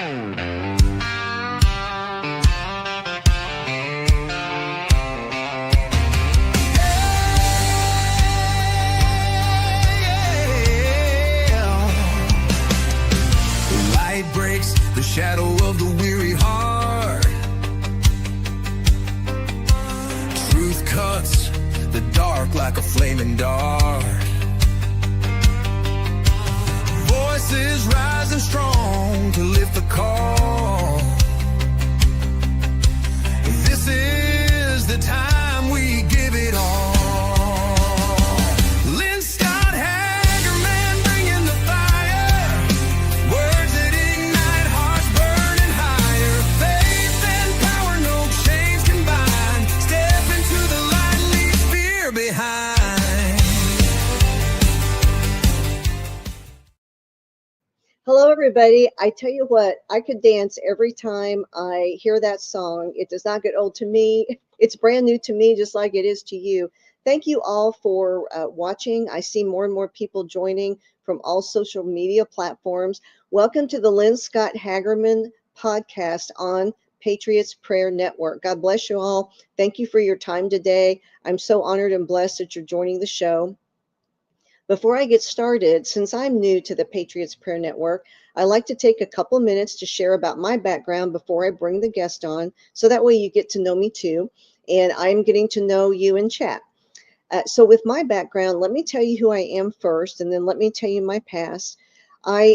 The shadow of the weary heart. Truth cuts the dark like a flaming dart. Voices rising strong to lift the call. This is the time we give it all. Lynne Scott Haggerman bringing the fire. Words that ignite hearts burning higher. Faith and power, no chains combined. Step into the light, leave fear behind. Hello, everybody. I tell you what, I could dance every time I hear that song. It does not get old to me. It's brand new to me, just like it is to you. Thank you all for watching. I see more and more people joining from all social media platforms. Welcome to the Lynne Scott Haggerman Podcast on Patriots Prayer Network. God bless you all. Thank you for your time today. I'm so honored and blessed that you're joining the show. Before I get started, since I'm new to the Patriots Prayer Network, I like to take a couple minutes to share about my background before I bring the guest on, so that way you get to know me too, and I'm getting to know you in chat. So with my background, let me tell you who I am first, and then let me tell you my past. I'm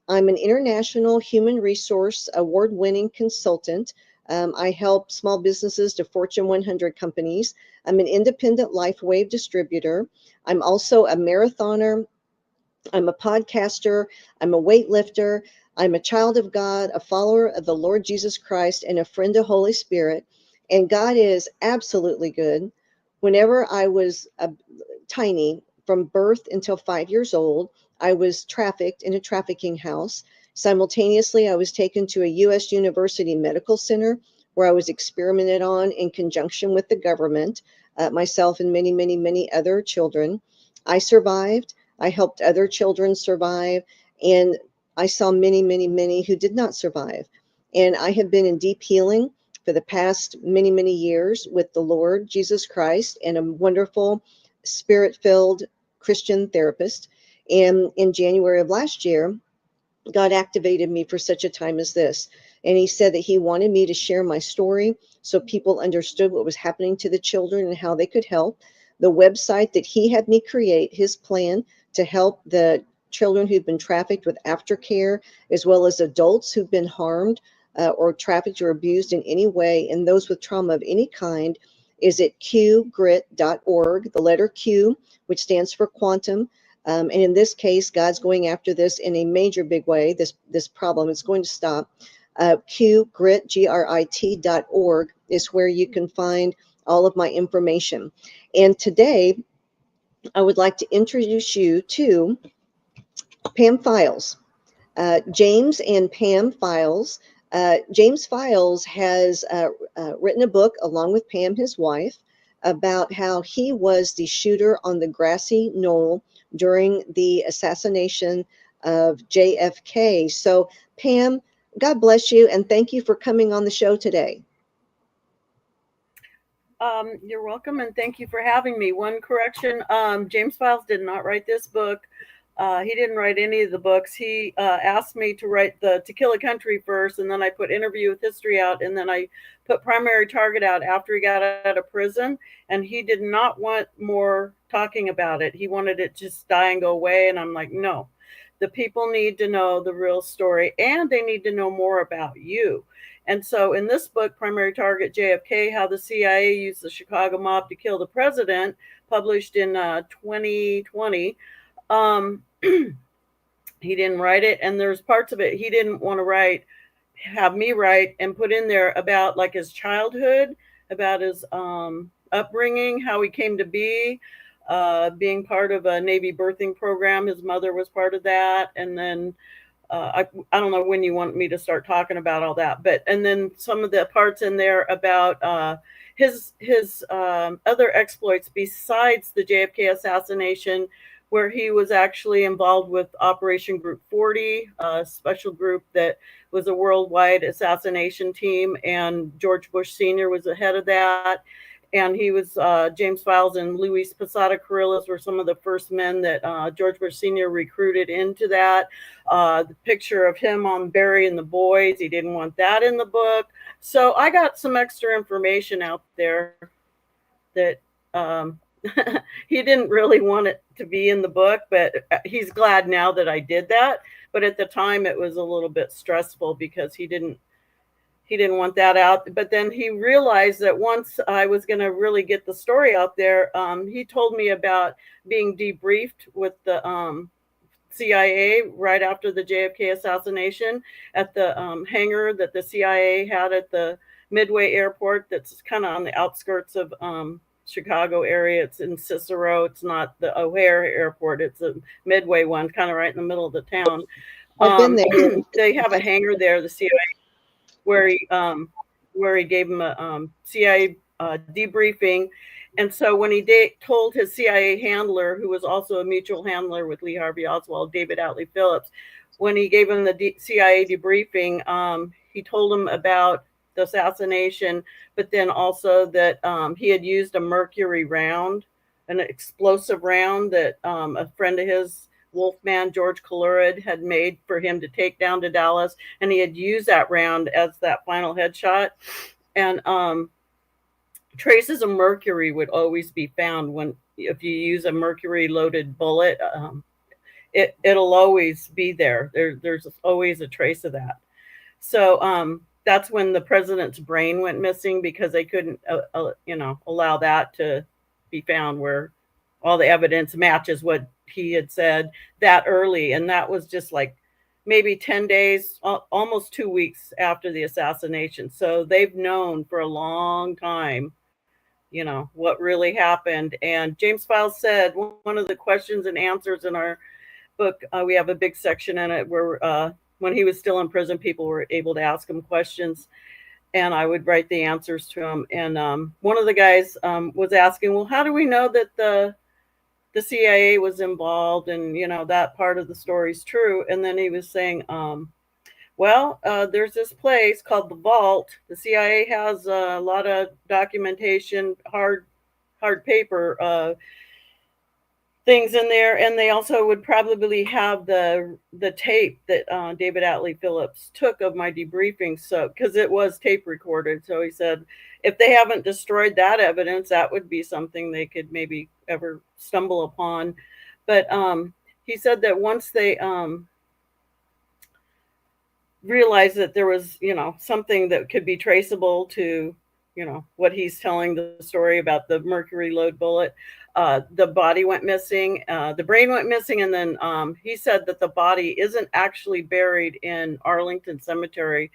an international human resource award-winning consultant. I help small businesses to Fortune 100 companies. I'm an independent LifeWave distributor. I'm also a marathoner. I'm a podcaster. I'm a weightlifter. I'm a child of God, a follower of the Lord Jesus Christ, and a friend of Holy Spirit. And God is absolutely good. Whenever I was tiny, from birth until 5 years old, I was trafficked in a trafficking house. Simultaneously, I was taken to a U.S. University medical center where I was experimented on in conjunction with the government, myself and many, many, many other children. I survived. I helped other children survive, and I saw many, many, many who did not survive. And I have been in deep healing for the past many, many years with the Lord Jesus Christ and a wonderful spirit-filled Christian therapist. And in January of last year, God activated me for such a time as this. And he said that he wanted me to share my story so people understood what was happening to the children and how they could help. The website that he had me create, his plan to help the children who've been trafficked with aftercare, as well as adults who've been harmed or trafficked or abused in any way, and those with trauma of any kind, is at qgrit.org, the letter Q, which stands for quantum. And in this case, God's going after this in a major big way, this problem. It's going to stop. qgrit, grit.org is where you can find all of my information. And today, I would like to introduce you to Pam Files. James and Pam Files. James Files has written a book along with Pam, his wife, about how he was the shooter on the Grassy Knoll during the assassination of JFK. So, Pam, God bless you, and thank you for coming on the show today. You're welcome, and thank you for having me. One correction, James Files did not write this book. He didn't write any of the books. He asked me to write the To Kill a Country first, and then I put Interview with History out, and then I put Primary Target out after he got out of prison, and he did not want more talking about it. He wanted it to just die and go away, and I'm like, no. The people need to know the real story, and they need to know more about you. And so in this book, Primary Target JFK, How the CIA Used the Chicago Mob to Kill the President, published in 2020, he didn't write it, and there's parts of it he didn't want to have me write and put in there about like his childhood, about his upbringing, how he came to be, being part of a Navy birthing program. His mother was part of that, and then I don't know when you want me to start talking about all that, and then some of the parts in there about his other exploits besides the JFK assassination, where he was actually involved with Operation Group 40, a special group that was a worldwide assassination team, and George Bush Sr. was the head of that. And he was James Files and Luis Posada Carrillos were some of the first men that George Bush Sr. recruited into that. The picture of him on Barry and the Boys, he didn't want that in the book. So I got some extra information out there that he didn't really want it to be in the book, but he's glad now that I did that. But at the time, it was a little bit stressful because he didn't want that out. But then he realized that once I was going to really get the story out there, he told me about being debriefed with the CIA right after the JFK assassination at the hangar that the CIA had at the Midway Airport. That's kind of on the outskirts of Chicago area. It's in Cicero. It's not the O'Hare Airport. It's a Midway one, kind of right in the middle of the town. I've been there. They have a hangar there, the CIA, where he gave him a CIA debriefing. And so when he told his CIA handler, who was also a mutual handler with Lee Harvey Oswald, David Atlee Phillips, when he gave him the CIA debriefing, he told him about the assassination, but then also that he had used a mercury round, an explosive round that a friend of his, Wolfman George Kalurid, had made for him to take down to Dallas, and he had used that round as that final headshot. And traces of mercury would always be found if you use a mercury loaded bullet. It'll always be there. There's always a trace of that. So that's when the president's brain went missing, because they couldn't allow that to be found, where all the evidence matches what he had said that early. And that was just like maybe 10 days, almost 2 weeks after the assassination. So they've known for a long time, what really happened. And James Files said one of the questions and answers in our book, we have a big section in it where when he was still in prison, people were able to ask him questions, and I would write the answers to him. And one of the guys was asking, well, how do we know that the CIA was involved, and that part of the story is true? And then he was saying, there's this place called the Vault. The CIA has a lot of documentation, hard paper things in there, and they also would probably have the tape that David Atlee Phillips took of my debriefing, so because it was tape recorded. So he said if they haven't destroyed that evidence, that would be something they could maybe ever stumble upon. But he said that once they realized that there was something that could be traceable to what he's telling the story about the mercury load bullet, the body went missing, the brain went missing, and then he said that the body isn't actually buried in Arlington Cemetery,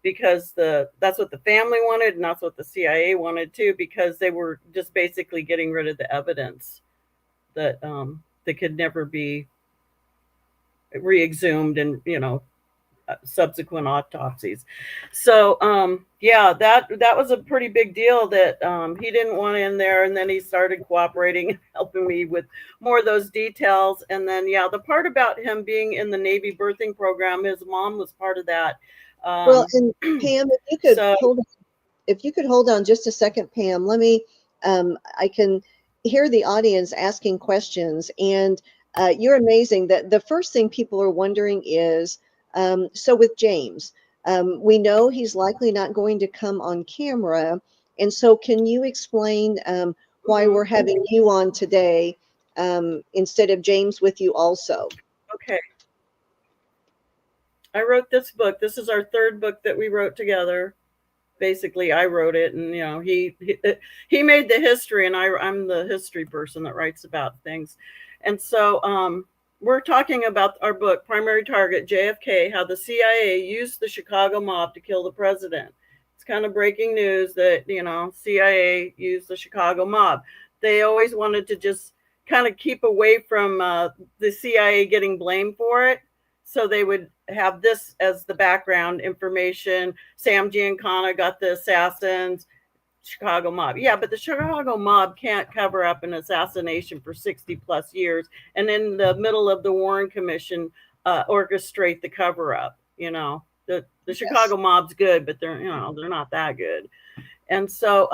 because that's what the family wanted, and that's what the CIA wanted too, because they were just basically getting rid of the evidence that could never be re-exhumed and subsequent autopsies. So that was a pretty big deal that he didn't want in there, and then he started cooperating, helping me with more of those details. And then the part about him being in the Navy birthing program, his mom was part of that. Well, and Pam, if you could hold on just a second, Pam, let me I can hear the audience asking questions, and you're amazing. That the first thing people are wondering is, so with James, we know he's likely not going to come on camera. And so can you explain why we're having you on today instead of James with you also? Okay. I wrote this book. This is our third book that we wrote together. Basically, I wrote it, and he made the history, and I'm the history person that writes about things. And so we're talking about our book, Primary Target, JFK, how the CIA used the Chicago mob to kill the president. It's kind of breaking news that, CIA used the Chicago mob. They always wanted to just kind of keep away from the CIA getting blamed for it. So they would have this as the background information. Sam Giancana got the assassins. Chicago mob. Yeah, but the Chicago mob can't cover up an assassination for 60 plus years, and in the middle of the Warren Commission orchestrate the cover up. You know, the Chicago mob's good, but they're not that good. And so,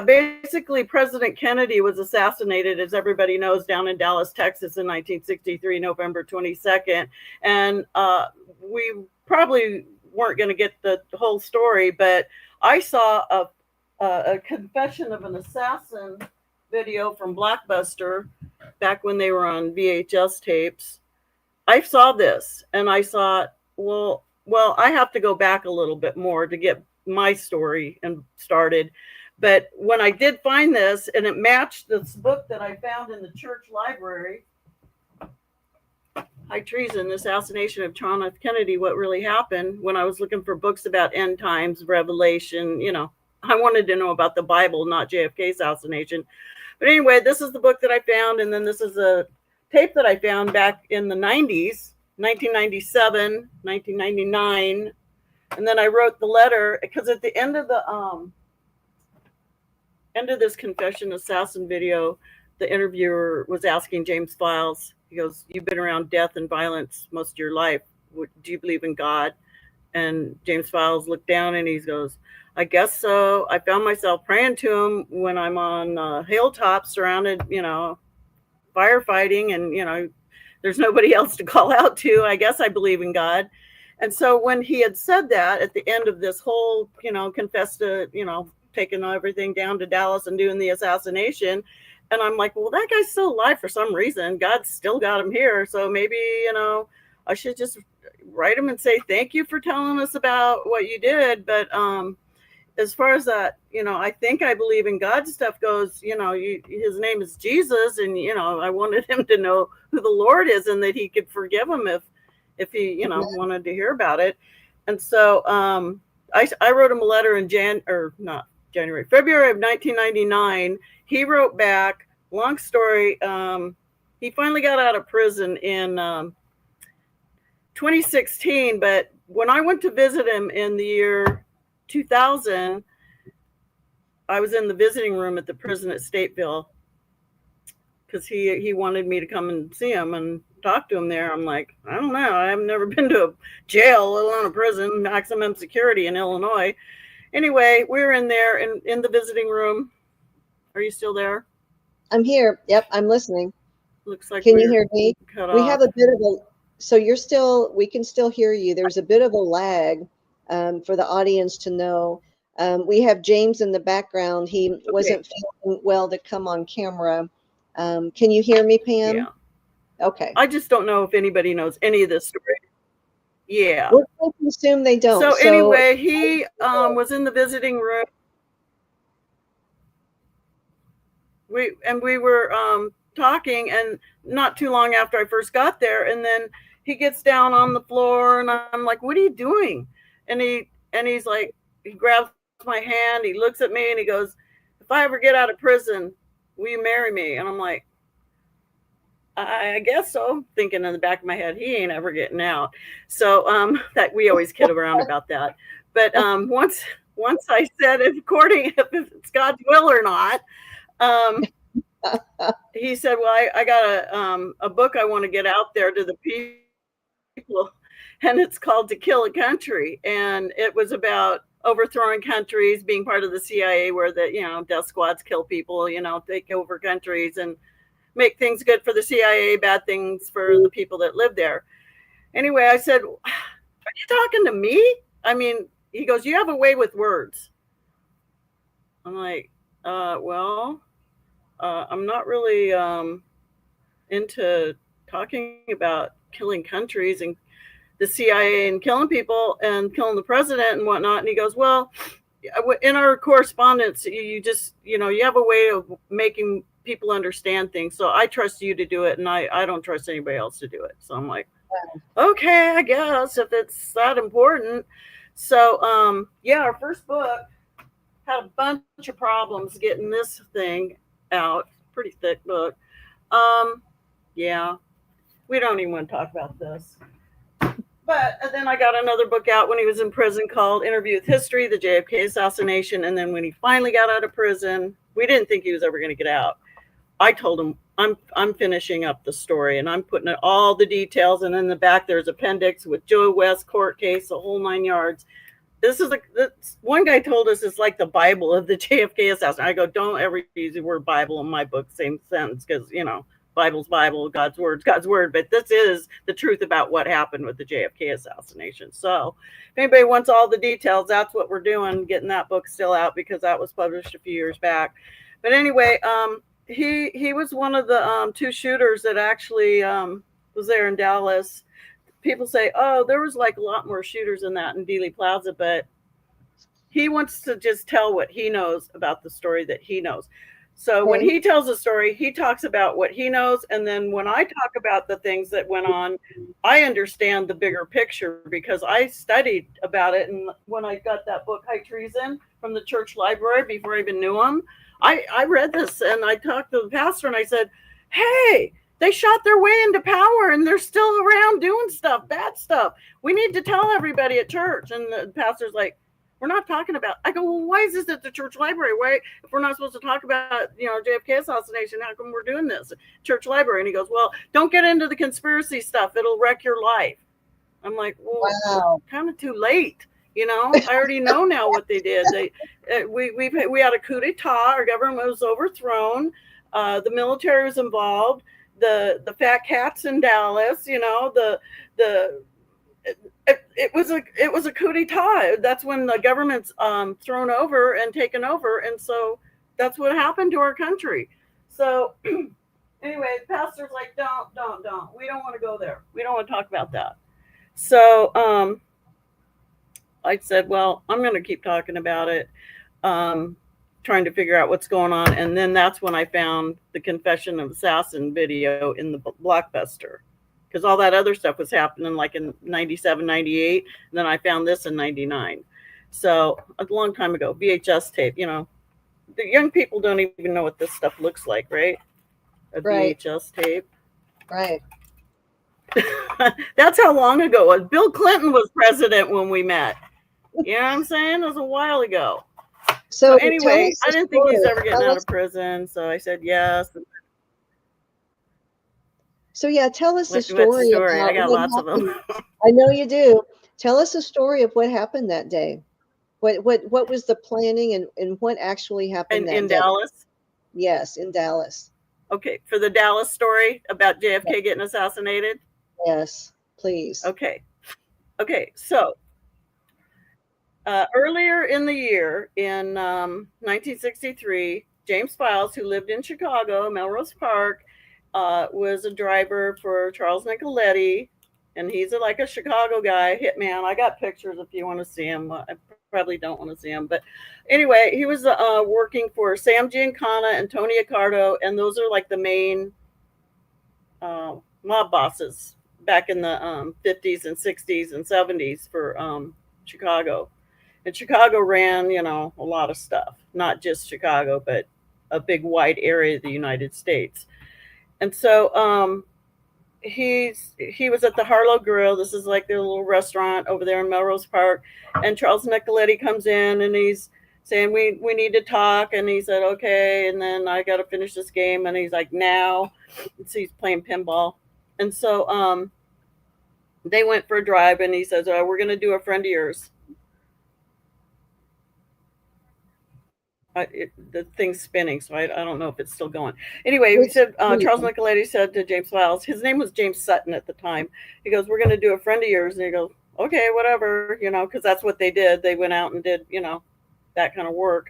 basically, President Kennedy was assassinated, as everybody knows, down in Dallas, Texas, in 1963, November 22nd. And we probably weren't going to get the whole story, but I saw a confession of an assassin video from Blockbuster back when they were on VHS tapes. I saw this, and I thought, well, I have to go back a little bit more to get my story and started. But when I did find this, and it matched this book that I found in the church library, High Treason, Assassination of John F. Kennedy, What Really Happened, when I was looking for books about end times, Revelation, I wanted to know about the Bible, not JFK assassination. But anyway, this is the book that I found, and then this is a tape that I found back in the 90s, 1997, 1999. And then I wrote the letter, because at the end of this confession assassin video, the interviewer was asking James Files, he goes, "You've been around death and violence most of your life. Do you believe in God?" And James Files looked down and he goes, "I guess so. I found myself praying to him when I'm on hilltops surrounded, firefighting, and, there's nobody else to call out to. I guess I believe in God." And so when he had said that at the end of this whole, confessed to, taking everything down to Dallas and doing the assassination, and I'm like, well, that guy's still alive for some reason. God still got him here. So maybe, I should just write him and say, thank you for telling us about what you did. But as far as that, I think I believe in God stuff goes, his name is Jesus. And, I wanted him to know who the Lord is and that he could forgive him if he, wanted to hear about it. And so I wrote him a letter in February of 1999. He wrote back, long story. He finally got out of prison in 2016. But when I went to visit him in the year 2000, I was in the visiting room at the prison at Stateville because he wanted me to come and see him and talk to him there. I'm like, I don't know. I've never been to a jail, let alone a prison, maximum security in Illinois. Anyway, we were in there in the visiting room. Are you still there? I'm here. Yep, I'm listening. Looks like Can you hear me? We have a bit of so we can still hear you. There's a bit of a lag for the audience to know. We have James in the background. He wasn't feeling well to come on camera. Can you hear me, Pam? Yeah. Okay. I just don't know if anybody knows any of this story. Yeah. We're going to assume they don't. So anyway, he was in the visiting room. We were talking, and not too long after I first got there, and then he gets down on the floor, and I'm like, "What are you doing?" And he's like, he grabs my hand, he looks at me, and he goes, "If I ever get out of prison, will you marry me?" And I'm like, I guess so, thinking in the back of my head, he ain't ever getting out. So that we always kid around about that. But once I said, if it's God's will or not, he said, well, I got a book I want to get out there to the people, and it's called To Kill a Country. And it was about overthrowing countries, being part of the CIA, where the, death squads kill people, take over countries and make things good for the CIA, bad things for the people that live there. Anyway, I said, are you talking to me? I mean, he goes, you have a way with words. I'm like, I'm not really into talking about killing countries and the CIA and killing people and killing the president and whatnot. And he goes, well, in our correspondence, you just, you have a way of making people understand things. So I trust you to do it, and I don't trust anybody else to do it. So I'm like, okay, I guess if it's that important. So our first book had a bunch of problems getting this thing out. Pretty thick book. We don't even want to talk about this. But then I got another book out when he was in prison called Interview with History, the JFK assassination. And then when he finally got out of prison, we didn't think he was ever going to get out. I told him, I'm finishing up the story and I'm putting all the details. And in the back, there's appendix with Joe West court case, the whole 9 yards. This one guy told us it's like the Bible of the JFK assassination. I go, don't ever use the word Bible in my book, same sentence, because, Bible's Bible, God's word's God's word. But this is the truth about what happened with the JFK assassination. So if anybody wants all the details, that's what we're doing, getting that book still out because that was published a few years back. But anyway, he was one of the two shooters that actually was there in Dallas. People say, oh, there was like a lot more shooters than that in Dealey Plaza, but he wants to just tell what he knows about the story that he knows. So when he tells a story, he talks about what he knows. And then when I talk about the things that went on, I understand the bigger picture because I studied about it. And when I got that book, High Treason, from the church library before I even knew him, I read this and I talked to the pastor and I said, hey, they shot their way into power and they're still around doing stuff, bad stuff. We need to tell everybody at church. And the pastor's like, we're not talking about. I go, well, why is this at the church library? Why, if we're not supposed to talk about, JFK assassination, how come we're doing this at church library? And he goes, well, don't get into the conspiracy stuff. It'll wreck your life. I'm like, well, wow. Kind of too late. I already know now what they did. We had a coup d'etat. Our government was overthrown. The military was involved. The fat cats in Dallas. It was a coup d'etat. That's when the government's thrown over and taken over, and so that's what happened to our country. So anyway, the pastor's like, don't. We don't want to go there. We don't want to talk about that. So I said, well, I'm going to keep talking about it, trying to figure out what's going on, and then that's when I found the Confession of Assassin video in the Blockbuster. Because all that other stuff was happening like in 97, 98. And then I found this in 99. So a long time ago, VHS tape, the young people don't even know what this stuff looks like, right? A VHS tape. Right. That's how long ago it was. Bill Clinton was president when we met. You know what I'm saying? It was a while ago. So anyway, I didn't think he's ever getting out of prison. So I said yes. So yeah, tell us the story. I got lots of them. I know you do. Tell us a story of what happened that day. What was the planning and what actually happened in Dallas? Yes, in Dallas. Okay, for the Dallas story about JFK getting assassinated? Yes, please. Okay. So earlier in the year, in 1963, James Files, who lived in Chicago, Melrose Park, was a driver for Charles Nicoletti, and he's like a Chicago guy, hitman. I got pictures if you want to see him. I probably don't want to see him, but anyway, he was working for Sam Giancana and Tony Accardo, and those are like the main mob bosses back in the 50s and 60s and 70s for Chicago. And Chicago ran, a lot of stuff, not just Chicago, but a big wide area of the United States. And so he was at the Harlow Grill. This is like their little restaurant over there in Melrose Park. And Charles Nicoletti comes in and he's saying, we need to talk. And he said, okay. And then I got to finish this game. And he's like, now. And so he's playing pinball. And so they went for a drive and he says, we're going to do a friend of yours. The thing's spinning, so I don't know if it's still going. Anyway, he said, Charles Nicoletti said to James Files, his name was James Sutton at the time. He goes, we're going to do a friend of yours. And he goes, okay, whatever, because that's what they did. They went out and did, that kind of work.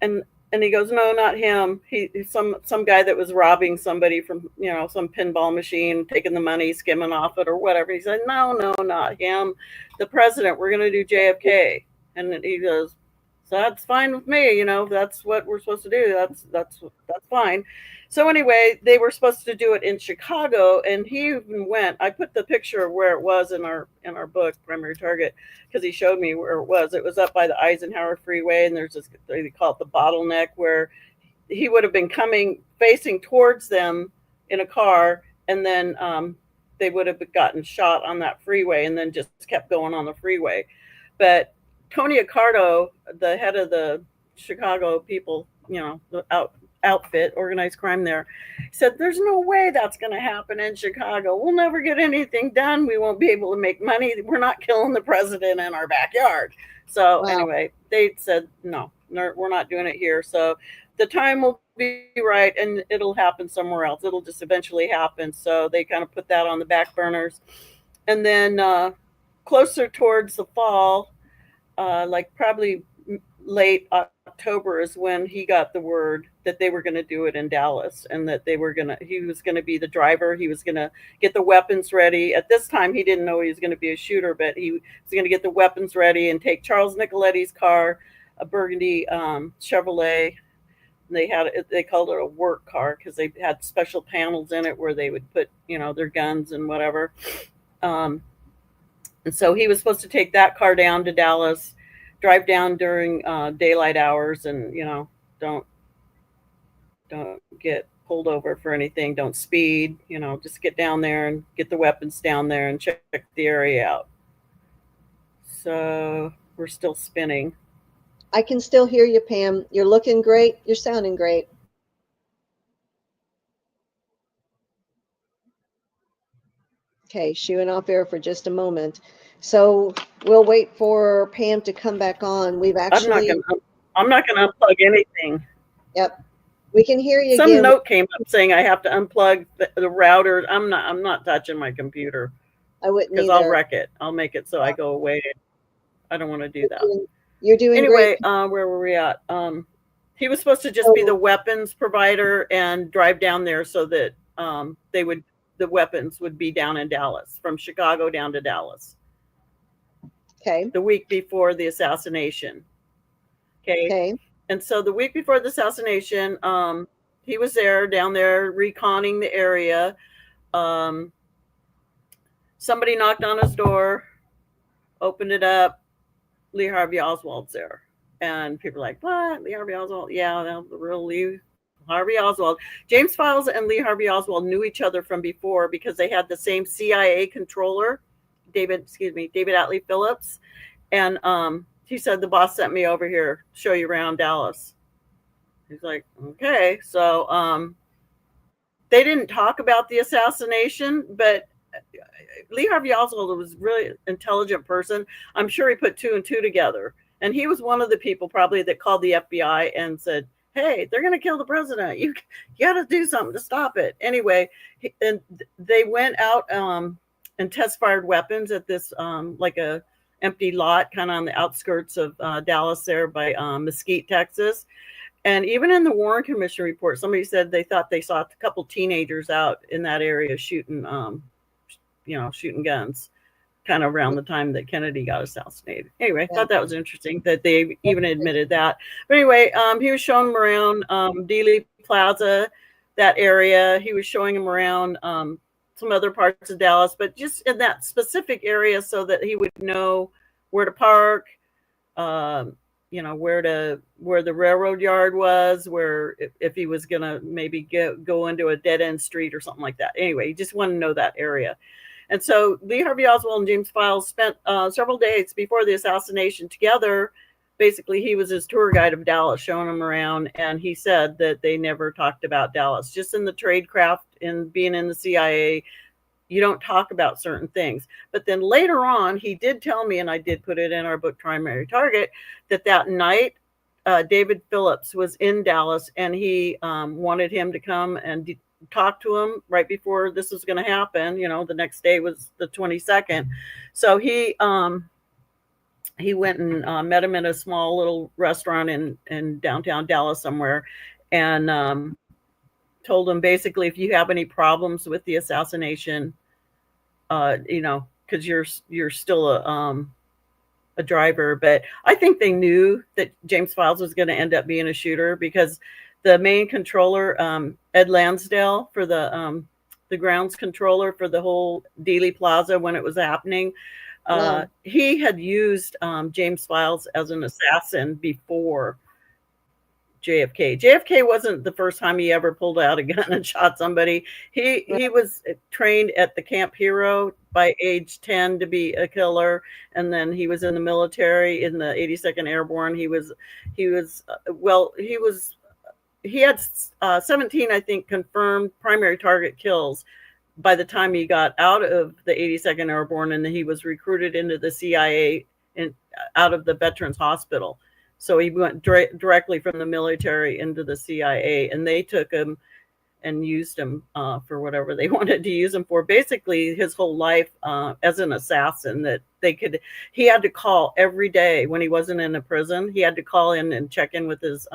And he goes, no, not him. He's some guy that was robbing somebody from, some pinball machine, taking the money, skimming off it or whatever. He said, no, not him. The president, we're going to do JFK. And he goes, so that's fine with me, if that's what we're supposed to do, that's fine. So anyway, they were supposed to do it in Chicago, and he even went. I put the picture of where it was in our book, Primary Target, because he showed me where it was. It was up by the Eisenhower Freeway, and there's this, they call it the bottleneck, where he would have been facing towards them in a car, and then they would have gotten shot on that freeway and then just kept going on the freeway. But Tony Accardo, the head of the Chicago people, the outfit, organized crime there, said there's no way that's going to happen in Chicago. We'll never get anything done. We won't be able to make money. We're not killing the president in our backyard. So anyway, they said, no, we're not doing it here. So the time will be right and it'll happen somewhere else. It'll just eventually happen. So they kind of put that on the back burners. And then closer towards the fall, like probably late October is when he got the word that they were going to do it in Dallas, and that he was going to be the driver. He was going to get the weapons ready. At this time, he didn't know he was going to be a shooter, but he was going to get the weapons ready and take Charles Nicoletti's car, a burgundy Chevrolet. They called it a work car because they had special panels in it where they would put, their guns and whatever. And so he was supposed to take that car down to Dallas, drive down during daylight hours, and don't get pulled over for anything. Don't speed. Just get down there and get the weapons down there and check the area out. So we're still spinning. I can still hear you, Pam. You're looking great. You're sounding great. Okay, shooing off air for just a moment. So we'll wait for Pam to come back on. I'm not gonna unplug anything. Yep. We can hear you Some again. note came up saying I have to unplug the router. I'm not touching my computer. I wouldn't because either. I'll wreck it. I'll make it so I go away. I don't want to do that. You're doing anyway, great. Where were we at? He was supposed to just be the weapons provider and drive down there so that the weapons would be down in Dallas, from Chicago down to Dallas. Okay. The week before the assassination. Okay. And so the week before the assassination, he was down there reconning the area. Somebody knocked on his door, opened it up. Lee Harvey Oswald's there. And people are like, what? Lee Harvey Oswald? Yeah, the real Lee Harvey Oswald. James Files and Lee Harvey Oswald knew each other from before because they had the same CIA controller, David Atlee Phillips. And he said, the boss sent me over here to show you around Dallas. He's like, okay. So they didn't talk about the assassination, but Lee Harvey Oswald was a really intelligent person. I'm sure he put two and two together. And he was one of the people probably that called the FBI and said, hey, they're going to kill the president. You got to do something to stop it. Anyway, and they went out and test fired weapons at this like a empty lot kind of on the outskirts of Dallas there by Mesquite, Texas. And even in the Warren Commission report, somebody said they thought they saw a couple teenagers out in that area shooting guns kind of around the time that Kennedy got assassinated. Anyway, I thought that was interesting that they even admitted that. But anyway, he was showing them around Dealey Plaza, that area. He was showing them around some other parts of Dallas, but just in that specific area so that he would know where to park, where the railroad yard was, where if he was going to maybe go into a dead end street or something like that. Anyway, he just wanted to know that area. And so Lee Harvey Oswald and James Files spent several days before the assassination together. Basically, he was his tour guide of Dallas, showing him around. And he said that they never talked about Dallas. Just in the tradecraft and being in the CIA, you don't talk about certain things. But then later on, he did tell me, and I did put it in our book, Primary Target, that night, David Phillips was in Dallas, and he wanted him to come and talk to him right before this was going to happen. The next day was the 22nd. So he went and met him in a small little restaurant in downtown Dallas somewhere, and told him basically, if you have any problems with the assassination, because you're still a driver. But I think they knew that James Files was going to end up being a shooter, because the main controller, Ed Lansdale, for the grounds controller for the whole Dealey Plaza when it was happening, he had used James Files as an assassin before JFK. JFK wasn't the first time he ever pulled out a gun and shot somebody. He was trained at the Camp Hero by age 10 to be a killer, and then he was in the military in the 82nd Airborne. He had 17, I think, confirmed primary target kills by the time he got out of the 82nd Airborne, and then he was recruited into the CIA and out of the Veterans Hospital. So he went directly from the military into the CIA, and they took him and used him for whatever they wanted to use him for. Basically, his whole life as an assassin, that he had to call every day when he wasn't in a prison. He had to call in and check in with his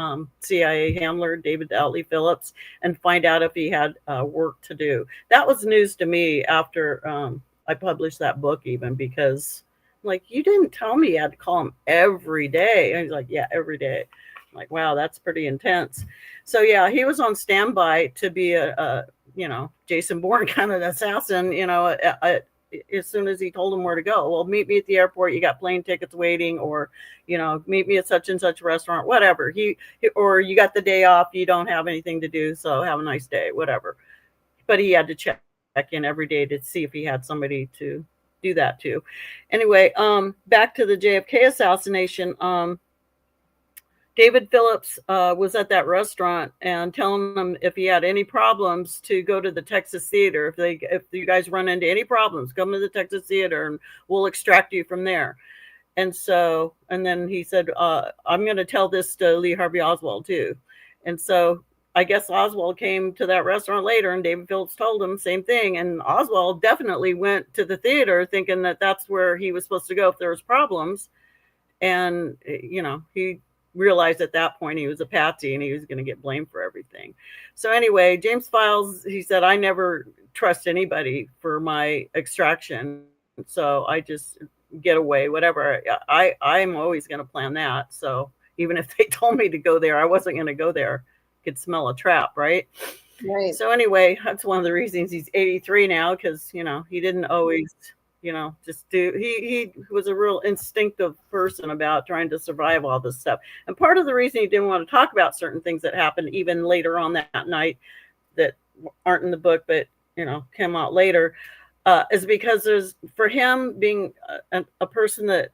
CIA handler, David Outley Phillips, and find out if he had work to do. That was news to me after I published that book, even, because like, you didn't tell me you had to call him every day. And he's like, yeah, every day. I'm like, wow, that's pretty intense. So yeah, he was on standby to be a Jason Bourne kind of assassin, as soon as he told him where to go. Well, meet me at the airport. You got plane tickets waiting, or, meet me at such and such restaurant, whatever. Or you got the day off. You don't have anything to do. So have a nice day, whatever. But he had to check in every day to see if he had somebody to do that to. Anyway, back to the JFK assassination. David Phillips was at that restaurant and telling them if he had any problems to go to the Texas Theater. If you guys run into any problems, come to the Texas Theater and we'll extract you from there. And then he said, I'm going to tell this to Lee Harvey Oswald too. And so I guess Oswald came to that restaurant later, and David Phillips told him same thing. And Oswald definitely went to the theater thinking that that's where he was supposed to go if there was problems. And, he realized at that point he was a patsy and he was going to get blamed for everything. So anyway, James Files, he said, I never trust anybody for my extraction. So I just get away, whatever. I'm always going to plan that. So even if they told me to go there, I wasn't going to go there. Could smell a trap, right? Right. So anyway, that's one of the reasons he's 83 now, because he didn't always just do. He was a real instinctive person about trying to survive all this stuff. And part of the reason he didn't want to talk about certain things that happened even later on that night that aren't in the book but came out later is because for him being a person that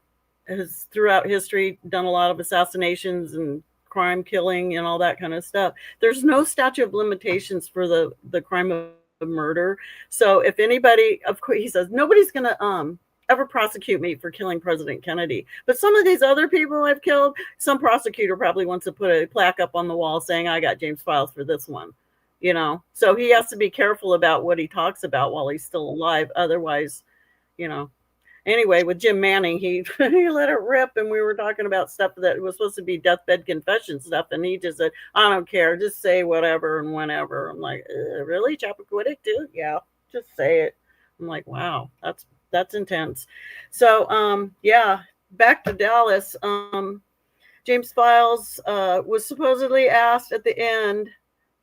has throughout history done a lot of assassinations and crime, killing, and all that kind of stuff. There's no statute of limitations for the crime of murder. So if anybody, of course, he says, nobody's going to ever prosecute me for killing President Kennedy. But some of these other people I've killed, some prosecutor probably wants to put a plaque up on the wall saying, I got James Files for this one. So he has to be careful about what he talks about while he's still alive. Otherwise, Anyway, with Jim Manning, he let it rip, and we were talking about stuff that was supposed to be deathbed confession stuff, and he just said, I don't care, just say whatever and whenever. I'm like, really? Chappaquiddick too? Yeah, just say it. I'm like, wow, that's intense. So, back to Dallas. James Files was supposedly asked at the end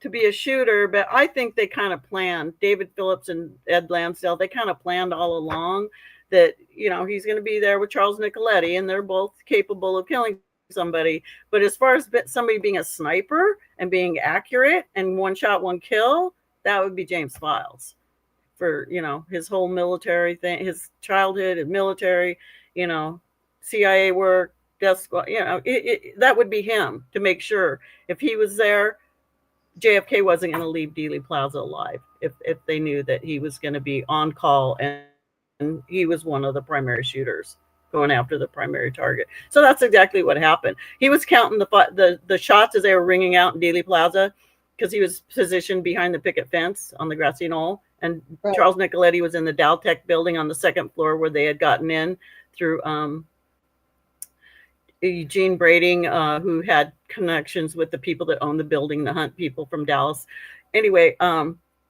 to be a shooter, but I think they kind of planned, David Phillips and Ed Lansdale, they kind of planned all along that, he's going to be there with Charles Nicoletti, and they're both capable of killing somebody. But as far as somebody being a sniper and being accurate and one shot, one kill, that would be James Files for, his whole military thing, his childhood and military, CIA work, death squad, that would be him to make sure if he was there, JFK wasn't going to leave Dealey Plaza alive if they knew that he was going to be on call and he was one of the primary shooters going after the primary target. So that's exactly what happened. He was counting the shots as they were ringing out in Dealey Plaza because he was positioned behind the picket fence on the Grassy Knoll. And right. Charles Nicoletti was in the Dowtech building on the second floor where they had gotten in through Eugene Brading, who had connections with the people that owned the building, the Hunt people from Dallas. Anyway,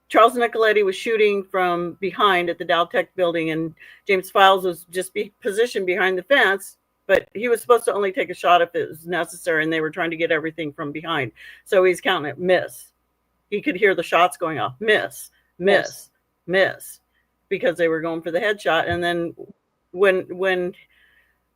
Charles Nicoletti was shooting from behind at the Dowtech building, and James Files was just positioned behind the fence, but he was supposed to only take a shot if it was necessary, and they were trying to get everything from behind. So he's counting it, miss. He could hear the shots going off, miss, because they were going for the headshot. And then when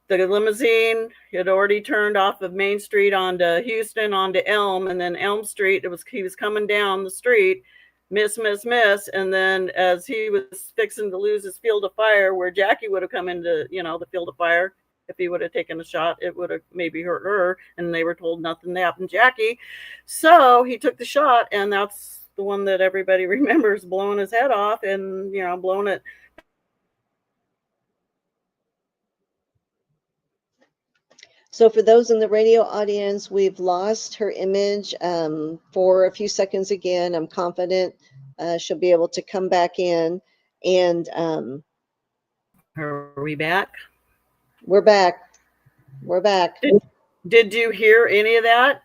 the limousine had already turned off of Main Street onto Houston, onto Elm, and then Elm Street, he was coming down the street, miss. And then as he was fixing to lose his field of fire, where Jackie would have come into, the field of fire, if he would have taken a shot, it would have maybe hurt her. And they were told nothing happened to Jackie. So he took the shot, and that's the one that everybody remembers, blowing his head off and, blowing it. So for those in the radio audience, we've lost her image for a few seconds again. I'm confident she'll be able to come back in. And are we back? We're back. We're back. Did you hear any of that?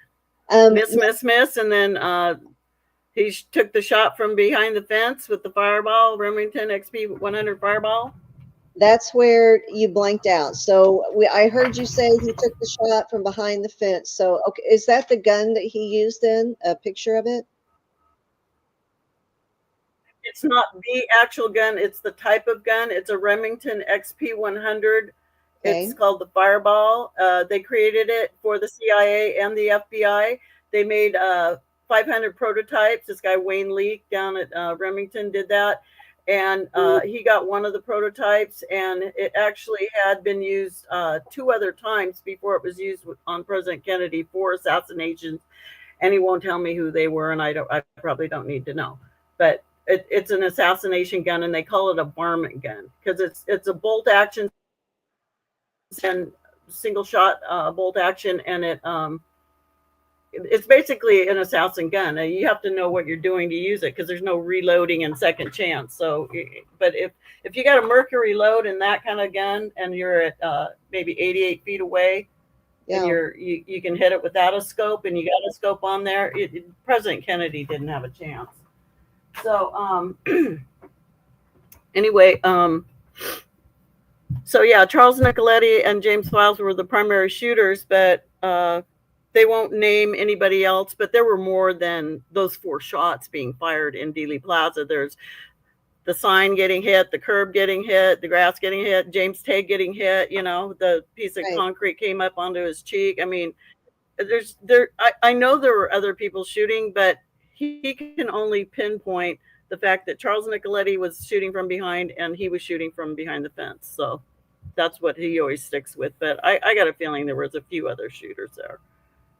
Miss. And then he took the shot from behind the fence with the fireball, Remington XP 100 fireball. That's where you blanked out. So I heard you say he took the shot from behind the fence. So, okay, is that the gun that he used then? A picture of it? It's not the actual gun. It's the type of gun. It's a Remington XP 100. Okay. It's called the Fireball. They created it for the CIA and the FBI. They made 500 prototypes. This guy, Wayne Leake, down at Remington, did that. And he got one of the prototypes, and it actually had been used 2 other times before it was used on President Kennedy for assassinations. And he won't tell me who they were, and I probably don't need to know. But it's an assassination gun, and they call it a varmint gun because it's a bolt action and single shot bolt action, and it's basically an assassin gun. You have to know what you're doing to use it because there's no reloading and second chance. So, but if you got a mercury load in that kind of gun and you're at maybe 88 feet away, and you can hit it without a scope, and you got a scope on there, President Kennedy didn't have a chance. So anyway, so yeah, Charles Nicoletti and James Files were the primary shooters, but they won't name anybody else, but there were more than those 4 shots being fired in Dealey Plaza. There's the sign getting hit, the curb getting hit, the grass getting hit, James Tague getting hit, the piece of concrete came up onto his cheek. I mean, I know there were other people shooting, but he can only pinpoint the fact that Charles Nicoletti was shooting from behind and he was shooting from behind the fence. So that's what he always sticks with. But I got a feeling there was a few other shooters there.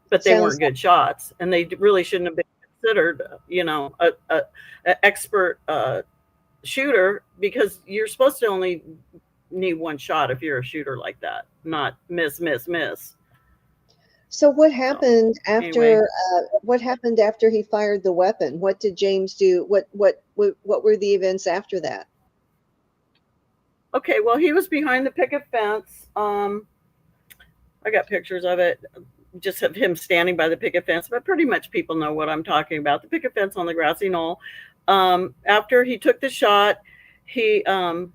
But they weren't good shots, and they really shouldn't have been considered, an expert shooter, because you're supposed to only need 1 shot if you're a shooter like that, not miss. So what happened after? Anyway. What happened after he fired the weapon? What did James do? What were the events after that? Okay, well, he was behind the picket fence. I got pictures of it. Just of him standing by the picket fence, but pretty much people know what I'm talking about. The picket fence on the Grassy Knoll. After he took the shot, I'm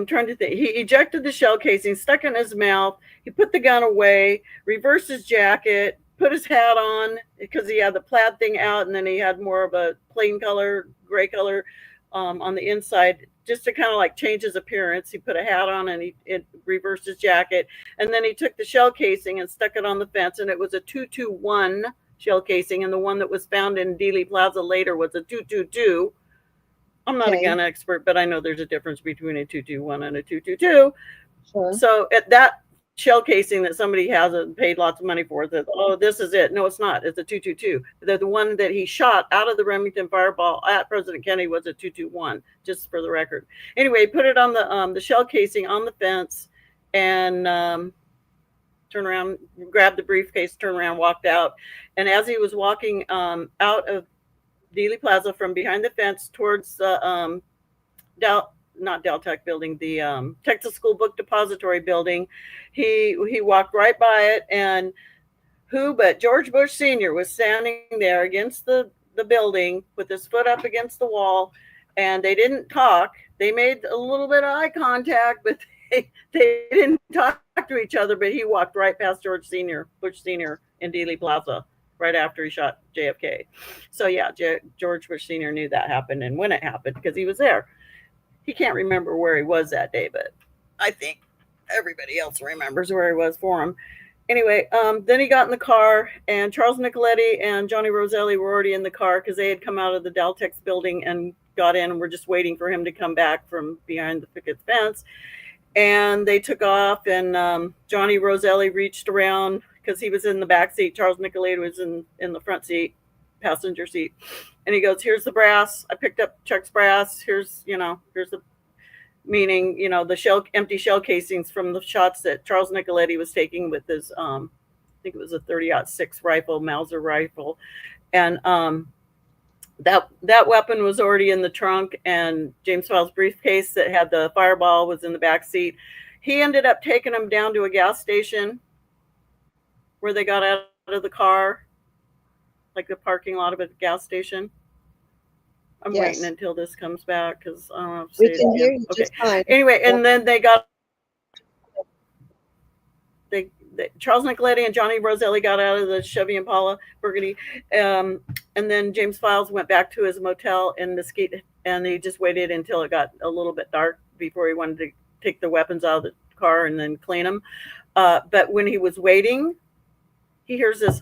trying to think. He ejected the shell casing, stuck it in his mouth. He put the gun away, reversed his jacket, put his hat on because he had the plaid thing out, and then he had more of a plain color, gray color on the inside, just to kind of like change his appearance. He put a hat on and he reversed his jacket. And then he took the shell casing and stuck it on the fence. And it was a 221 shell casing. And the one that was found in Dealey Plaza later was a 222. I'm not a gun expert, but I know there's a difference between a 221 and a 222. Sure. So at that shell casing that somebody has paid lots of money for, that, oh, this is it. No, it's not. It's a 222. The one that he shot out of the Remington Fireball at President Kennedy was a 221, just for the record. Anyway, he put it on the shell casing on the fence, and turned around, grabbed the briefcase, turned around, walked out. And as he was walking out of Dealey Plaza from behind the fence towards not Deltec building, the Texas School Book Depository building, he walked right by it, and who but George Bush Sr. was standing there against the building with his foot up against the wall, and they didn't talk. They made a little bit of eye contact, but they didn't talk to each other. But he walked right past Bush Sr. in Dealey Plaza right after he shot JFK. So yeah, George Bush Sr. knew that happened and when it happened because he was there. He can't remember where he was that day, but I think everybody else remembers where he was for him. Anyway, then he got in the car, and Charles Nicoletti and Johnny Roselli were already in the car because they had come out of the Daltex building and got in, and were just waiting for him to come back from behind the picket fence. And they took off, and Johnny Roselli reached around because he was in the back seat. Charles Nicoletti was in the front seat, passenger seat. And he goes, "Here's the brass. I picked up Chuck's brass. Here's the," meaning, the empty shell casings from the shots that Charles Nicoletti was taking with his, I think it was a 30-06 rifle, Mauser rifle. And that weapon was already in the trunk, and James Files' briefcase that had the fireball was in the back seat. He ended up taking them down to a gas station where they got out of the car, like the parking lot of a gas station. I'm waiting until this comes back because I don't know if we can hear you just fine. Anyway, and then Charles Nicoletti and Johnny Roselli got out of the Chevy Impala Burgundy, and then James Files went back to his motel in Mesquite, and he just waited until it got a little bit dark before he wanted to take the weapons out of the car and then clean them. But when he was waiting, he hears this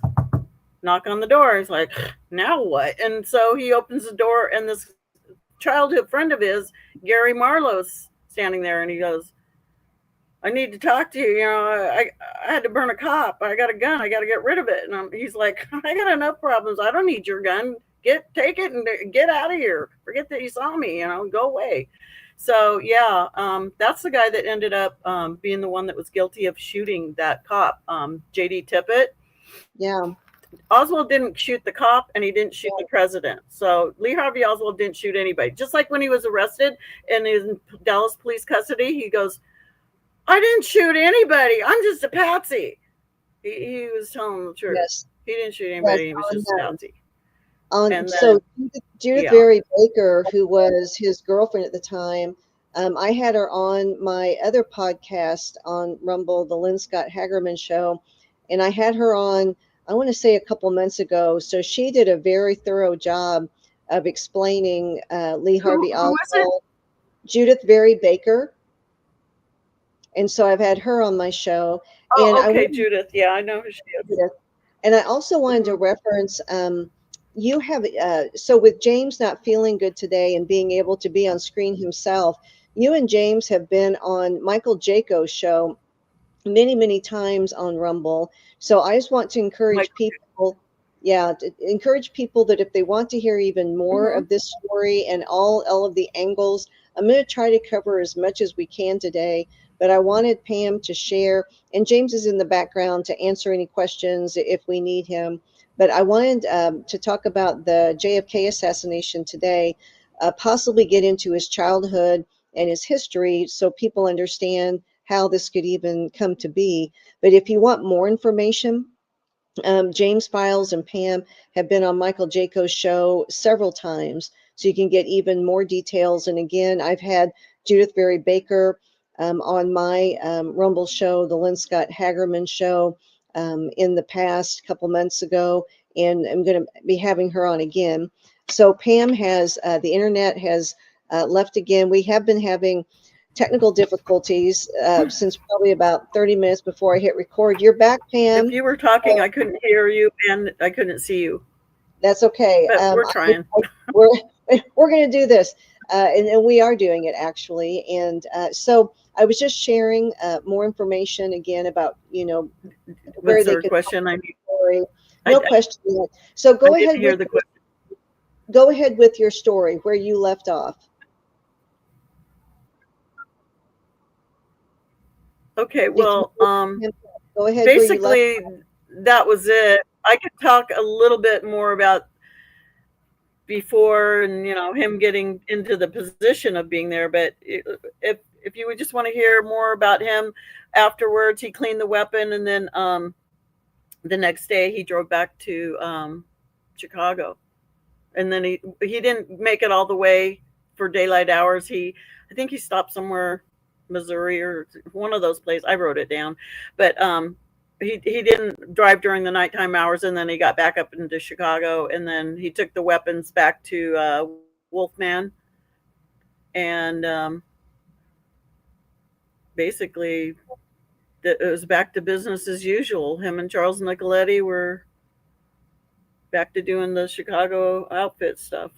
knock on the door. He's like, "Now what?" And so he opens the door, and this childhood friend of his, Gary Marlowe's standing there, and he goes, "I need to talk to you. I had to burn a cop. I got a gun. I got to get rid of it." And he's like, "I got enough problems. I don't need your gun. Take it and get out of here. Forget that you saw me. Go away." So yeah, that's the guy that ended up being the one that was guilty of shooting that cop, J.D. Tippit. Yeah. Oswald didn't shoot the cop, and he didn't shoot the president. So Lee Harvey Oswald didn't shoot anybody. Just like when he was arrested and in Dallas police custody, he goes, "I didn't shoot anybody. I'm just a patsy." He was telling the truth. Yes. He didn't shoot anybody. He was just a patsy. So Judith Berry Baker, who was his girlfriend at the time, I had her on my other podcast on Rumble, the Lynne Scott Haggerman Show, and I had her on, I want to say, a couple months ago. So she did a very thorough job of explaining Lee Harvey Oswald. Judith Berry Baker. And so I've had her on my show. Oh, okay, Judith. Yeah, I know who she is. Judith. And I also wanted to reference, you have, so with James not feeling good today and being able to be on screen himself, you and James have been on Michael Jaco's show many, many times on Rumble. So I just want to encourage people, encourage people that if they want to hear even more of this story and all of the angles, I'm going to try to cover as much as we can today. But I wanted Pam to share, and James is in the background to answer any questions if we need him. But I wanted to talk about the JFK assassination today, possibly get into his childhood and his history so people understand how this could even come to be. But if you want more information, James Files and Pam have been on Michael Jaco's show several times, so you can get even more details. And again, I've had Judith Berry Baker on my Rumble show, the Lynne Scott Haggerman Show, in the past couple months ago, and I'm going to be having her on again. So Pam has, the internet has left again. We have been having technical difficulties since probably about 30 minutes before I hit record. You're back, Pam. If you were talking, I couldn't hear you and I couldn't see you. That's okay. But we're trying. We're going to do this, and we are doing it actually. And so I was just sharing more information again about, where What's they the could question? I need. No question. So go ahead. Hear the question. Go ahead with your story where you left off. Okay. Well, go ahead. Basically, that was it. I could talk a little bit more about before and him getting into the position of being there, but if you would just want to hear more about him afterwards, he cleaned the weapon, and then the next day he drove back to Chicago, and then he didn't make it all the way for daylight hours. I think he stopped somewhere, Missouri or one of those places. I wrote it down, but he didn't drive during the nighttime hours, and then he got back up into Chicago, and then he took the weapons back to Wolfman, and basically it was back to business as usual. Him and Charles Nicoletti were back to doing the Chicago outfit stuff.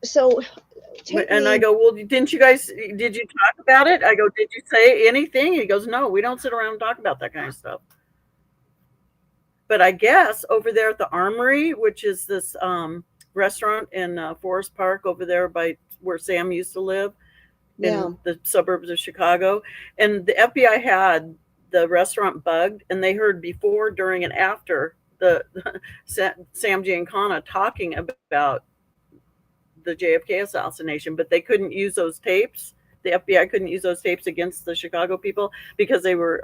So And I go, well, did you talk about it? I go, did you say anything? He goes, no, we don't sit around and talk about that kind of stuff. But I guess over there at the Armory, which is this restaurant in Forest Park over there by where Sam used to live in the suburbs of Chicago. And the FBI had the restaurant bugged, and they heard before, during, and after the Sam Giancana talking about the JFK assassination, but they couldn't use those tapes. The FBI couldn't use those tapes against the Chicago people because they were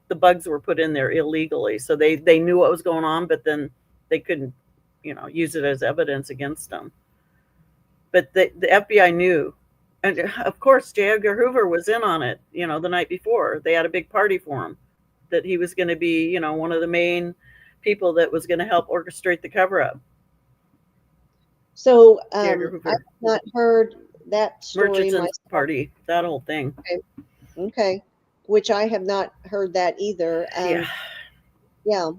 the bugs were put in there illegally. So they knew what was going on, but then they couldn't, use it as evidence against them. But the FBI knew. And of course, J. Edgar Hoover was in on it, the night before. They had a big party for him, that he was going to be, one of the main people that was going to help orchestrate the cover-up. So I've not heard that story. Murchison's party, that whole thing. Okay. Which I have not heard that either. Yeah.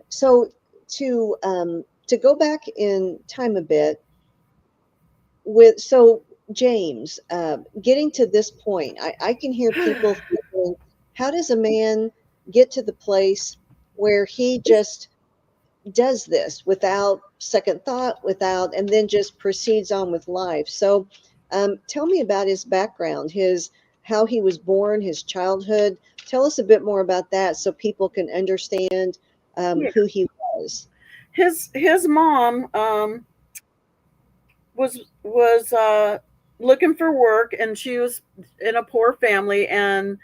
So to go back in time a bit, so James, getting to this point, I can hear people thinking, how does a man get to the place where he just does this without second thought, and then just proceeds on with life? So tell me about his background, how he was born, his childhood. Tell us a bit more about that so people can understand who he was. His mom was looking for work, and she was in a poor family, and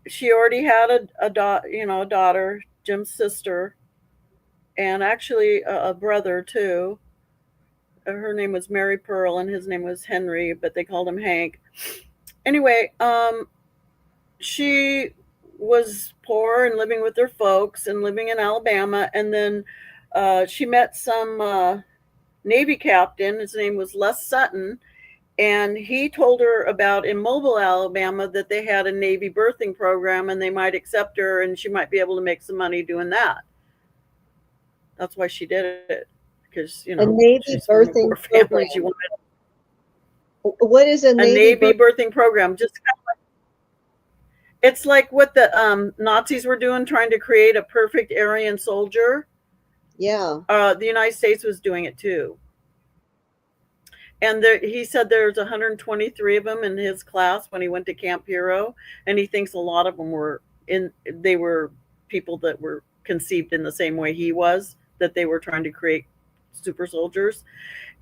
she already had a daughter, Jim's sister, and actually a brother too. Her name was Mary Pearl, and his name was Henry, but they called him Hank. Anyway, she was poor and living with her folks and living in Alabama, and then she met some Navy captain. His name was Les Sutton, and he told her about in Mobile, Alabama, that they had a Navy birthing program, and they might accept her, and she might be able to make some money doing that. That's why she did it, because a Navy birthing program. She wanted, what is a Navy birthing program? Just kind of it's like what the Nazis were doing, trying to create a perfect Aryan soldier. Yeah. The United States was doing it too. And he said there's 123 of them in his class when he went to Camp Hero, and he thinks a lot of them were people that were conceived in the same way he was, that they were trying to create super soldiers.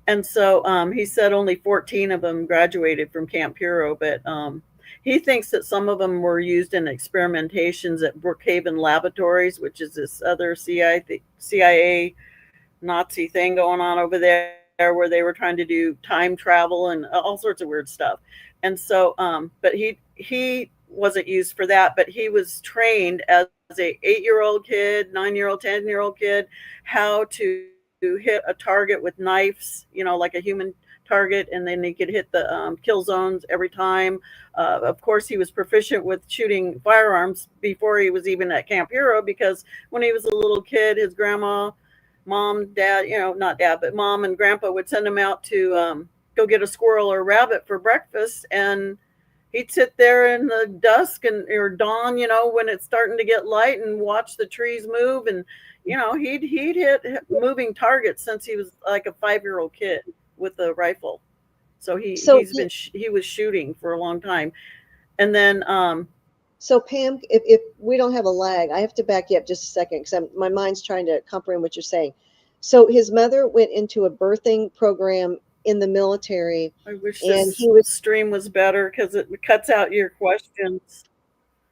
And so he said only 14 of them graduated from Camp Hero, but he thinks that some of them were used in experimentations at Brookhaven Laboratories, which is this other CIA Nazi thing going on over there, where they were trying to do time travel and all sorts of weird stuff. And so, but he wasn't used for that, but he was trained as a 8-year-old kid, 9-year-old, 10-year-old kid, how to hit a target with knives, like a human target, and then he could hit the kill zones every time. Of course, he was proficient with shooting firearms before he was even at Camp Hero, because when he was a little kid, his grandma, mom, dad, not dad, but mom and grandpa would send him out to go get a squirrel or rabbit for breakfast, and he'd sit there in the dusk or dawn, when it's starting to get light, and watch the trees move, and he'd hit moving targets since he was like a 5-year-old kid with a rifle. So he was shooting for a long time. And then so Pam, if we don't have a lag, I have to back you up just a second, because my mind's trying to comprehend what you're saying. So his mother went into a birthing program in the military. I wish this stream was better, because it cuts out your questions.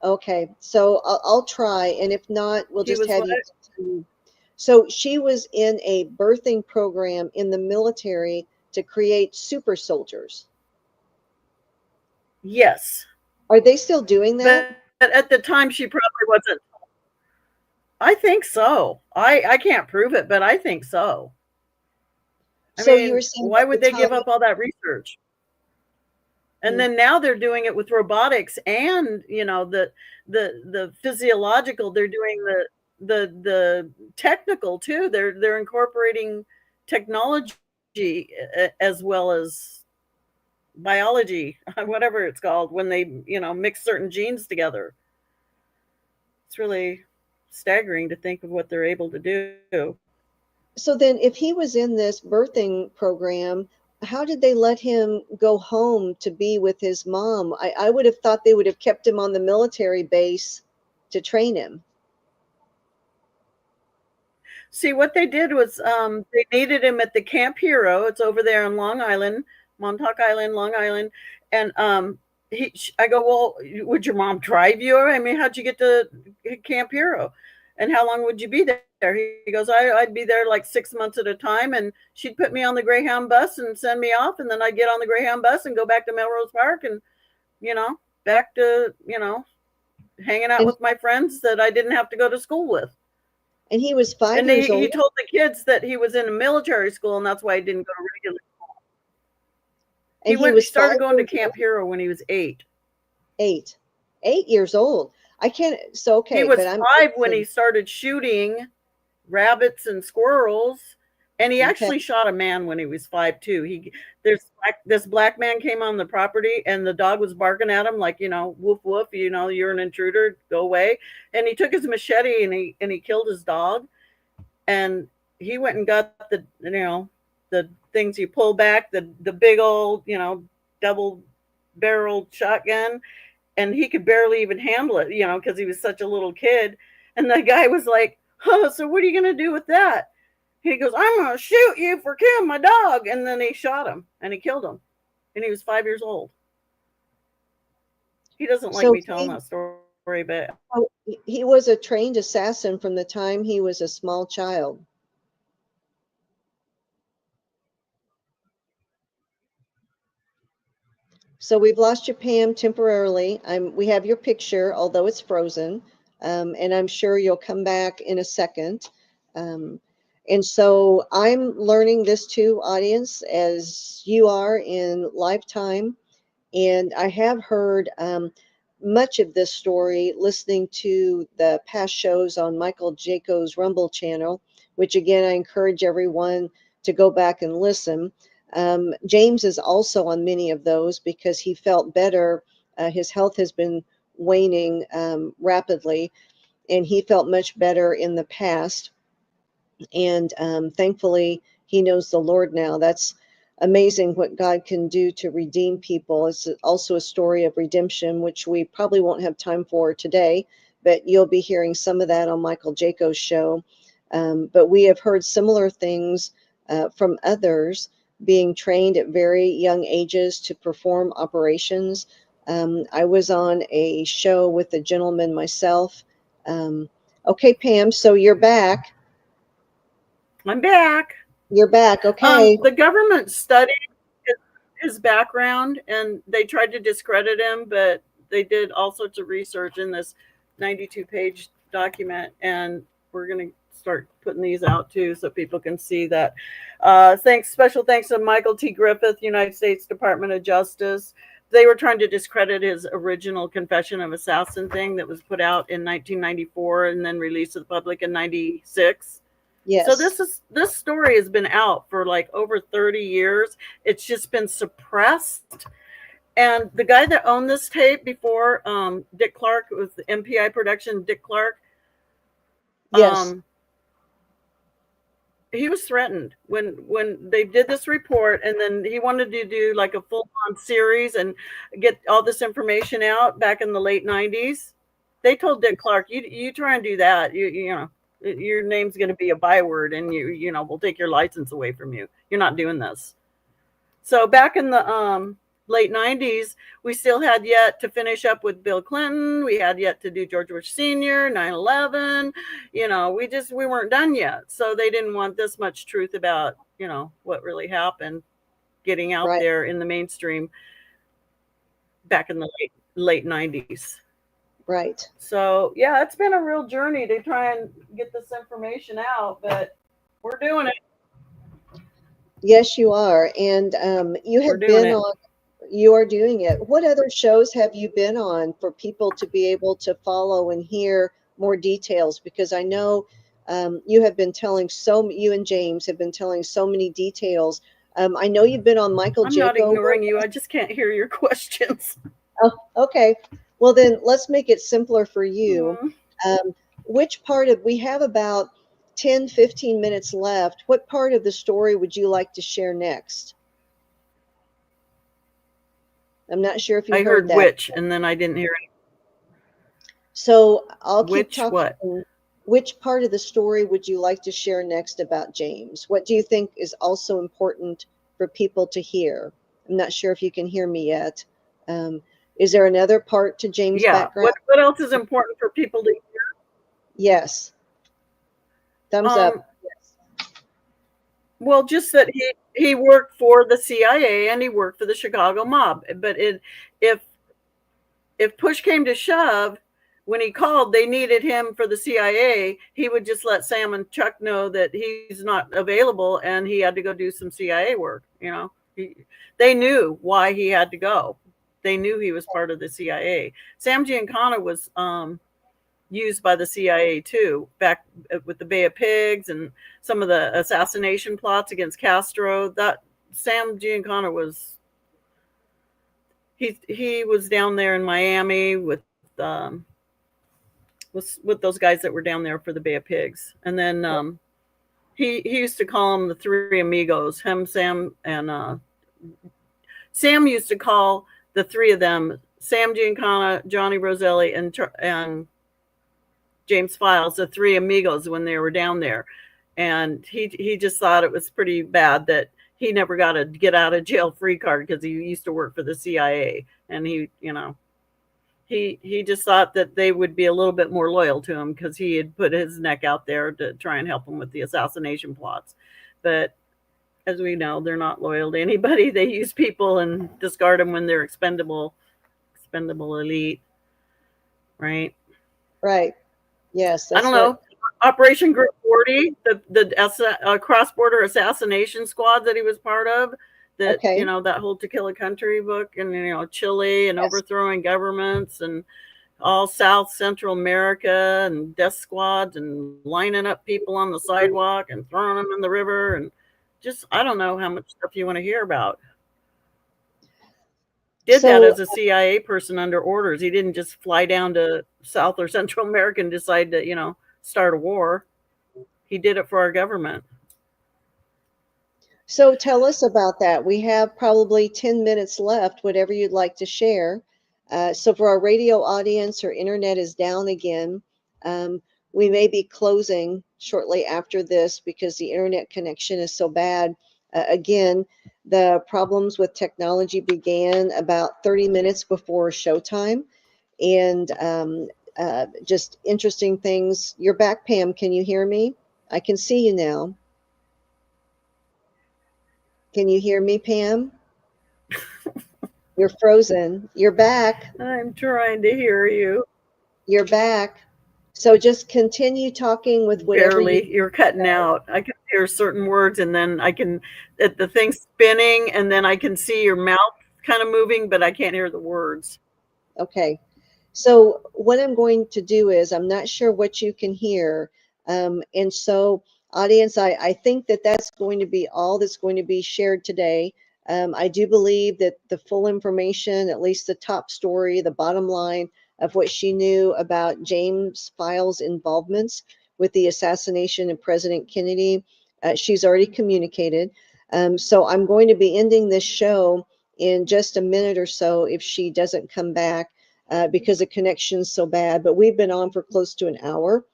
Okay, so I'll try, and if not, we'll just have you continue. So she was in a birthing program in the military to create super soldiers. Yes. Are they still doing that? But at the time, she probably wasn't. I think so. I can't prove it, but I think so. I mean, you were saying, why would they give up all that research? And then now they're doing it with robotics and, you know, the physiological, they're doing the technical too. They're incorporating technology as well as biology, whatever it's called, when they, you know, mix certain genes together. It's really staggering to think of what they're able to do. So then if he was in this birthing program, how did they let him go home to be with his mom? I would have thought they would have kept him on the military base to train him. See, what they did was they needed him at the Camp Hero. It's over there on Long Island, Montauk Island, Long Island. And I go, well, would your mom drive you? I mean, how'd you get to Camp Hero? And how long would you be there? He goes, I'd be there like 6 months at a time, and she'd put me on the Greyhound bus and send me off, and then I'd get on the Greyhound bus and go back to Melrose Park and, you know, back to, you know, hanging out with my friends that I didn't have to go to school with. And he was 5 years old. He told the kids that he was in a military school, and that's why he didn't go to regular school. And He started going to Camp Hero when he was 8. 8 years old. I can't. So okay, he was 5 when he started shooting rabbits and squirrels, and he actually shot a man when he was 5 too. This black man came on the property, and the dog was barking at him like, you know, woof woof, you know, you're an intruder, go away. And he took his machete and he killed his dog, and he went and got the, you know, the things you pull back, the big old, you know, double barreled shotgun. And he could barely even handle it, you know, because he was such a little kid. And the guy was like, oh, so what are you going to do with that? He goes, I'm going to shoot you for killing my dog. And then he shot him and he killed him. And he was 5 years old. He doesn't like me telling that story, but he was a trained assassin from the time he was a small child. So we've lost you, Pam, temporarily. We have your picture, although it's frozen, and I'm sure you'll come back in a second. And so I'm learning this too, audience, as you are in lifetime. And I have heard much of this story listening to the past shows on Michael Jaco's Rumble channel, which again, I encourage everyone to go back and listen. James is also on many of those because he felt better. His health has been waning rapidly, and he felt much better in the past. And thankfully, he knows the Lord now. That's amazing what God can do to redeem people. It's also a story of redemption, which we probably won't have time for today, but you'll be hearing some of that on Michael Jaco's show. But we have heard similar things from others being trained at very young ages to perform operations. I was on a show with a gentleman myself. Okay, Pam, so you're back. I'm back. You're back, okay. The government studied his background, and they tried to discredit him, but they did all sorts of research in this 92-page document, and we're going to start putting these out too so people can see that. Special thanks to Michael T. Griffith, United States Department of Justice. They were trying to discredit his original confession of assassin thing that was put out in 1994 and then released to the public in 96. Yes. So this story has been out for like over 30 years. It's just been suppressed. And the guy that owned this tape before, Dick Clark, with MPI Production, Dick Clark. Yes. He was threatened when they did this report, and then he wanted to do like a full-on series and get all this information out back in the late 90s. They told Dick Clark, you try and do that, you know, your name's going to be a byword, and you know, we'll take your license away from you. You're not doing this. So back in the late 90s, we still had yet to finish up with Bill Clinton. We had yet to do George Bush Sr., 9/11. You know, we weren't done yet. So they didn't want this much truth about, you know, what really happened getting out there in the mainstream back in the late 90s. Right. So, yeah, it's been a real journey to try and get this information out, but we're doing it. Yes, you are. And you have been on, You are doing it. What other shows have you been on for people to be able to follow and hear more details? Because I know you have been telling you and James have been telling so many details. I know you've been on Michael I'm not Jaco. ignoring you. I just can't hear your questions. Oh, okay. Well, then let's make it simpler for you. Which part of, we have about 10, 15 minutes left. What part of the story would you like to share next? I'm not sure if you I heard that. which, and then I didn't hear it. So I'll keep Which talking. what? Which part of the story would you like to share next about James? What do you think is also important for people to hear? I'm not sure if you can hear me yet. Is there another part to James' background? What else is important for people to hear? Yes. Thumbs up. Yes. Well, just that he worked for the CIA and he worked for the Chicago mob. But if push came to shove, when he called, they needed him for the CIA, he would just let Sam and Chuck know that he's not available and he had to go do some CIA work. You know, they knew why he had to go. They knew he was part of the CIA. Sam Giancana was used by the CIA too, back with the Bay of Pigs and some of the assassination plots against Castro. That Sam Giancana was, he was down there in Miami with those guys that were down there for the Bay of Pigs. And then he used to call them the three amigos, him, Sam, and Sam used to call the three of them, Sam Giancana, Johnny Roselli, and James Files, the three amigos, when they were down there. And he just thought it was pretty bad that he never got a get out of jail free card because he used to work for the CIA. And he just thought that they would be a little bit more loyal to him because he had put his neck out there to try and help him with the assassination plots. But as we know, they're not loyal to anybody. They use people and discard them when they're expendable elite. Right. Right. Yes. I don't know. Operation Group 40, the cross-border assassination squad that he was part of, that, okay. That whole To Kill a Country book, and, Chile and overthrowing governments and all South Central America and death squads and lining up people on the sidewalk and throwing them in the river. And just, I don't know how much stuff you want to hear about. Did that as a CIA person under orders. He didn't just fly down to South or Central America and decide to, start a war. He did it for our government. So tell us about that. We have probably 10 minutes left, whatever you'd like to share. So for our radio audience, our internet is down again. We may be closing shortly after this because the internet connection is so bad. Again, the problems with technology began about 30 minutes before showtime. And just interesting things. You're back, Pam. Can you hear me? I can see you now. Can you hear me, Pam? You're frozen. You're back. I'm trying to hear you. You're back. So just continue talking with whatever. Barely. You're cutting out. I can hear certain words, and then I can, the thing's spinning, and then I can see your mouth kind of moving, but I can't hear the words. Okay. So what I'm going to do is, I'm not sure what you can hear. And so audience, I think that that's going to be all that's going to be shared today. I do believe that the full information, at least the top story, the bottom line of what she knew about James Files' involvements with the assassination of President Kennedy, she's already communicated. So I'm going to be ending this show in just a minute or so if she doesn't come back because the connection's so bad. But we've been on for close to an hour.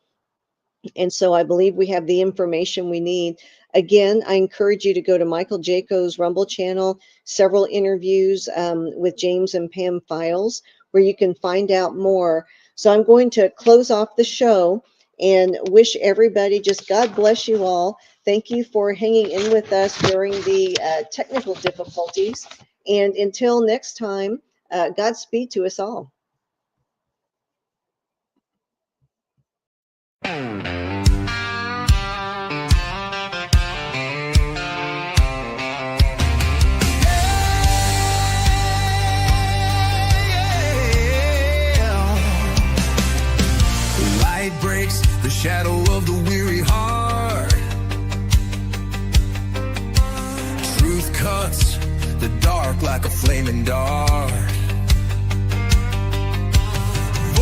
And so I believe we have the information we need. Again, I encourage you to go to Michael Jaco's Rumble channel, several interviews with James and Pam Files, where you can find out more. So I'm going to close off the show and wish everybody just God bless you all. Thank you for hanging in with us during the technical difficulties. And until next time, Godspeed to us all. shadow of the weary heart. Truth cuts the dark like a flaming dart.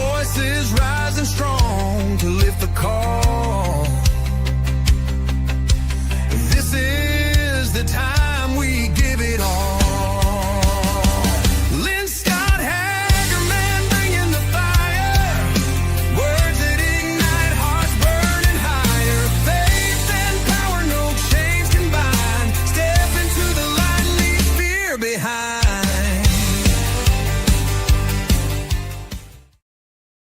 Voices rising strong to lift